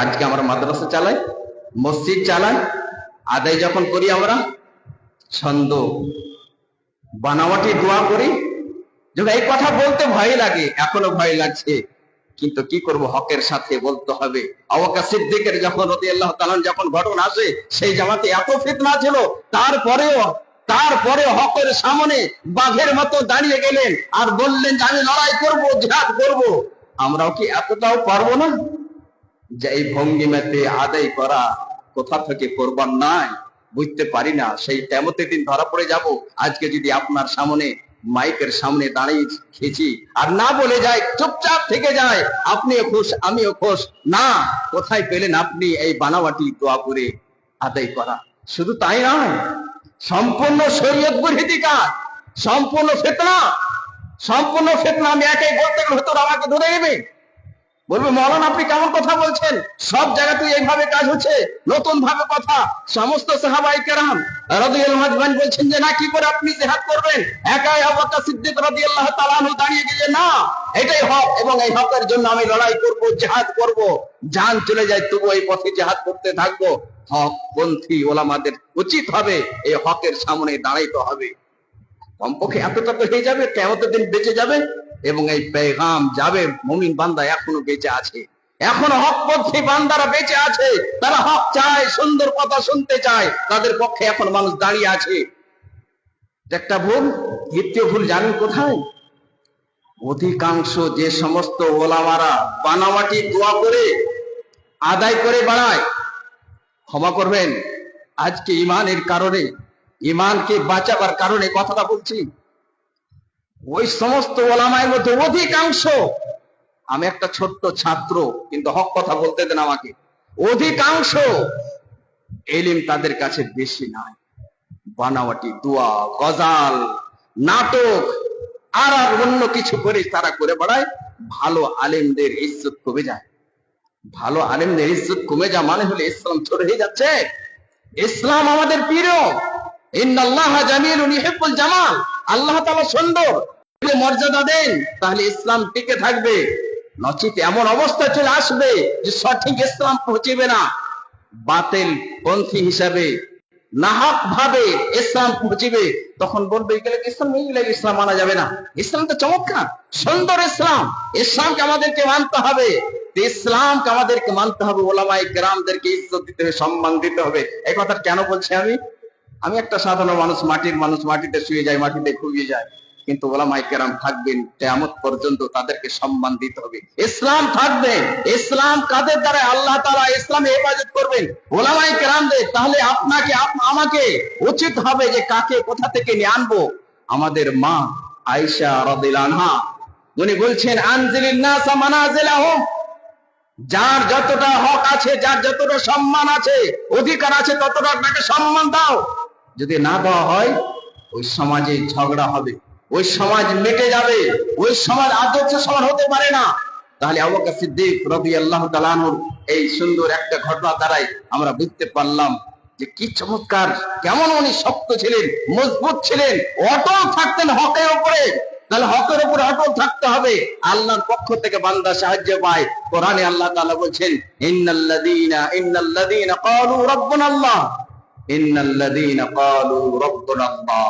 আজকে আমরা মাদ্রাসা চালাই, মসজিদ চালাই, আদায় যখন করি আমরা ছন্দ বানাওয়াটি দোয়া করি। যখন এই কথা বলতে ভয় লাগে, এখনো ভয় লাগছে, কিন্তু কি করব, হকের সাথে বলতে হবে। আবু বকর সিদ্দিকের যখন রাদিয়াল্লাহু তাআলা যখন ঘটনা আসে, সেই জামাতে এত ফিতনা ছিল, তারপরেও হকের সামনে বাঘের মতো দাঁড়িয়ে গেলেন আর বললেন যে আমি লড়াই করব, জিহাদ করব। আমরাও কি এতটাও পারবো না যে এই ভঙ্গিমাতে আদায় করা কোথা থেকে কোরবান নাই বুঝতে পারি না? সেই কিয়ামতের দিন ধরা পড়ে যাব। আজকে যদি আপনার সামনে মাইকের সামনে দাঁড়িয়ে খেয়েছি আর না বলে যায়, চুপচাপ থেকে যায়, আপনিও খুশ আমিও খুশ, না কোথায় পেলেন আপনি এই বানাওয়াটি দোয়া করে আদায় করা? শুধু তাই নয়, সম্পূর্ণ শরীয়ত বিরোধী কাজ, সম্পূর্ণ ফিতনা। আমি একাই বলতে গেলে হয়তো আমাকে ধরে নেবে, বলবে মৌলানা আপনি কেমন কথা বলছেন, সব জায়গাতে এইভাবে কাজ হচ্ছে, নতুন ভাবে কথা। সমস্ত সাহাবায়ে কেরাম রাদিয়াল্লাহু আনহুম বলছেন যে না, কি করে আপনি জিহাদ করবেন? একাই আবু বকর সিদ্দিক রাদিয়াল্লাহু তাআলা আনহু দাঁড়িয়ে গেলেন, না এটাই হক এবং এই হকের জন্য আমি লড়াই করব, জিহাদ করব, জান চলে যায় তবু এই পথে জিহাদ করতে থাকবো। হকপন্থী ওলামাদের উচিত হবে এই হকের সামনে দাঁড়াইতে হবে। কমপক্ষে এতটা তো হয়ে যাবে, কিয়ামতের দিন বেঁচে যাবে এবং এই পেগাম যাবে। মুমিন বান্দা এখনো বেঁচে আছে, এখনো হকপন্থী বান্দারা বেঁচে আছে, তারা হক চায়, সুন্দর কথা শুনতে চায়, তাদের পক্ষে এখন মানুষ দাঁড়িয়ে আছে। একটা ভুল, দ্বিতীয় ভুল জানেন কোথায়? অধিকাংশ যে সমস্ত ওলামারা বানাওয়াটি দোয়া করে আদায় করে বেড়ায়, ক্ষমা করবেন, আজকে ইমানের কারণে, ইমানকে বাঁচাবার কারণে কথাটা বলছি, ওই সমস্ত ওলামায়ের মধ্যে অধিকাংশ, আমি একটা ছোট্ট ছাত্র কিন্তু হক কথা বলতে দেন আমাকে, অধিকাংশ ইলম তাদের কাছে বেশি নাই। বানাওয়াটি দোয়া, গজাল, নাটক আর অন্য কিছু করে তারা করে বেড়ায়। ভালো আলেমদের ইজ্জত কমে যায়। ভালো আলেমদের ইজ্জত কমে যা মানে হলে ইসলাম ছোট হয়ে যাচ্ছে। ইসলাম আমাদের প্রিয়, ইন্নাল্লাহা জামিলুন ইউহিব্বুল জামাল, আল্লাহ তাআলা সুন্দর, মর্যাদা দেন, তাহলে ইসলাম টিকে থাকবে। নচিত এমন অবস্থা চলে আসবে যে সঠিক ইসলাম পৌঁছবে না, বাতিল পন্থী হিসাবে নাহক ভাবে ইসলাম পৌঁছবে, তখন বলবে এগুলো ইসলাম, ইসলাম মানা যাবে না। ইসলাম তো চমৎকার সুন্দর ইসলাম, ইসলামকে আমাদেরকে মানতে হবে, ইসলামকে আমাদেরকে মানতে হবে, ওলামায়ে কেরামদেরকে ইজ্জত দিতে হবে, সম্মান দিতে হবে। এই কথা কেন বলছি? আমি একটা সাধারণ মানুষ, মাটির মানুষ, মাটিতে শুয়ে যায়, মাটিতে ঘুমিয়ে যায়, কিন্তু ওলামায়ে কেরাম থাকবেন কিয়ামত পর্যন্ত, তাদেরকে সম্মান দিতে হবে। ইসলাম থাকবে, ইসলাম কাদের দ্বারা? আল্লাহ তাআলা ইসলামে হেফাজত করবেন ওলামায়ে কেরামদের। তাহলে আপনাকে আমাকে উচিত হবে যে কাকে কোথা থেকে নিয়ে আনবো। আমাদের মা আয়েশা রাদিয়াল্লাহু আনহা উনি বলছেন, আনজিলিন নাস মানাজিলাহুম, যার যতটা হক আছে, যার যতটা সম্মান আছে, অধিকার আছে, ততটা তাকে সম্মান দাও। যদি না দেওয়া হয়, ওই সমাজে ঝগড়া হবে, ওই সমাজ মেটে যাবে, ওই সমাজ আদর্শ সমান হতে পারে না। তাহলে আবু বকর সিদ্দিক রাদিয়াল্লাহু তাআলা আনহুর এই সুন্দর একটা ঘটনা দ্বারাই আমরা বুঝতে পারলাম যে কি চমৎকার, কেমন উনি শক্ত ছিলেন, মজবুত ছিলেন, অটল থাকতেন হকের উপরে। তাহলে হকের উপরে অটল থাকতে হবে। আল্লাহর পক্ষ থেকে বান্দা সাহায্য পায়। কোরআনে আল্লাহ তাআলা বলছেন, ইন্নাল্লাযীনা ক্বালু রাব্বুনাল্লাহ, ইন্নাল্লাযীনা ক্বালু রাব্বুনাল্লাহ,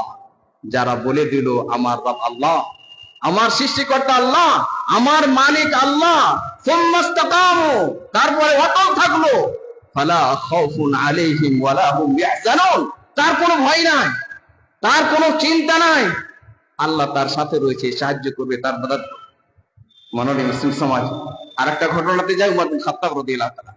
যারা বলে দিল আমার রব আল্লাহ, আমার সৃষ্টিকর্তা আল্লাহ, আমার মালিক আল্লাহ, সুম্মাস্তাকামু, তারপরে অটল থাকলো, ফালা খাউফুন আলাইহিম ওয়ালা হুম ইয়াহজানুন, তার কোনো ভয় নাই, তার কোনো চিন্তা নাই, আল্লাহ তার সাথে রয়েছে, সাহায্য করবে, তার মদদ। মাননীয় মুসলিম সমাজ আরেকটা ঘটনাতে যাই, উমর বিন খাত্তাব রাদিয়াল্লাহু তাআলা,